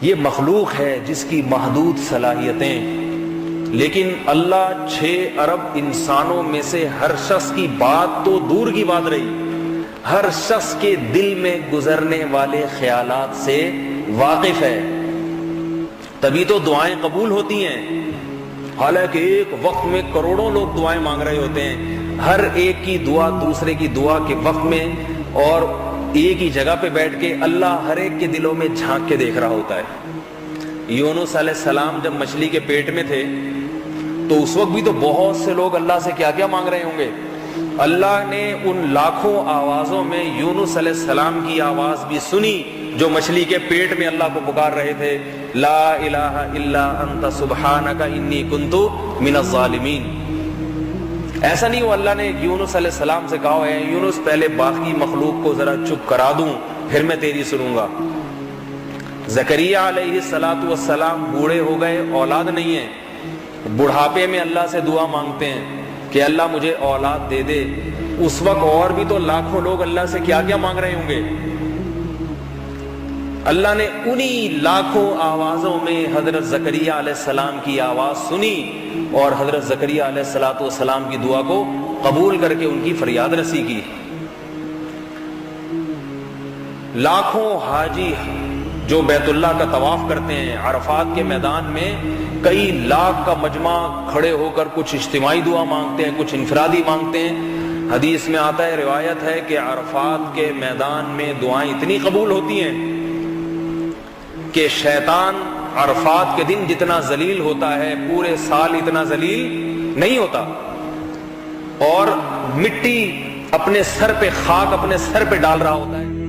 یہ مخلوق ہے جس کی محدود صلاحیتیں، لیکن اللہ 6 ارب انسانوں میں سے ہر شخص کی بات تو دور کی بات رہی، ہر شخص کے دل میں گزرنے والے خیالات سے واقف ہے، تبھی تو دعائیں قبول ہوتی ہیں۔ حالانکہ ایک وقت میں کروڑوں لوگ دعائیں مانگ رہے ہوتے ہیں، ہر ایک کی دعا دوسرے کی دعا کے وقت میں اور ایک ہی جگہ پہ بیٹھ کے اللہ ہر ایک کے دلوں میں جھانک کے دیکھ رہا ہوتا ہے۔ یونس علیہ السلام جب مچھلی کے پیٹ میں تھے تو اس وقت بھی تو بہت سے لوگ اللہ سے کیا کیا مانگ رہے ہوں گے۔ اللہ نے ان لاکھوں آوازوں میں یونس علیہ السلام کی آواز بھی سنی جو مچھلی کے پیٹ میں اللہ کو پکار رہے تھے، لا الہ الا انت سبحانک انی کنت من الظالمین۔ ایسا نہیں ہو اللہ نے یونس علیہ السلام سے کہا ہے یونس پہلے باقی مخلوق کو ذرا چپ کرا دوں پھر میں تیری سنوں گا۔ زکریہ علیہ السلام بوڑھے ہو گئے، اولاد نہیں ہے، بڑھاپے میں اللہ سے دعا مانگتے ہیں کہ اللہ مجھے اولاد دے دے۔ اس وقت اور بھی تو لاکھوں لوگ اللہ سے کیا کیا مانگ رہے ہوں گے۔ اللہ نے انہی لاکھوں آوازوں میں حضرت زکریہ علیہ السلام کی آواز سنی اور حضرت زکریہ علیہ السلام کی دعا کو قبول کر کے ان کی فریاد رسی کی۔ لاکھوں حاجی جو بیت اللہ کا طواف کرتے ہیں، عرفات کے میدان میں کئی لاکھ کا مجمع کھڑے ہو کر کچھ اجتماعی دعا مانگتے ہیں، کچھ انفرادی مانگتے ہیں۔ حدیث میں آتا ہے، روایت ہے کہ عرفات کے میدان میں دعائیں اتنی قبول ہوتی ہیں کہ شیطان عرفات کے دن جتنا ذلیل ہوتا ہے پورے سال اتنا ذلیل نہیں ہوتا، اور مٹی اپنے سر پہ، خاک اپنے سر پہ ڈال رہا ہوتا ہے۔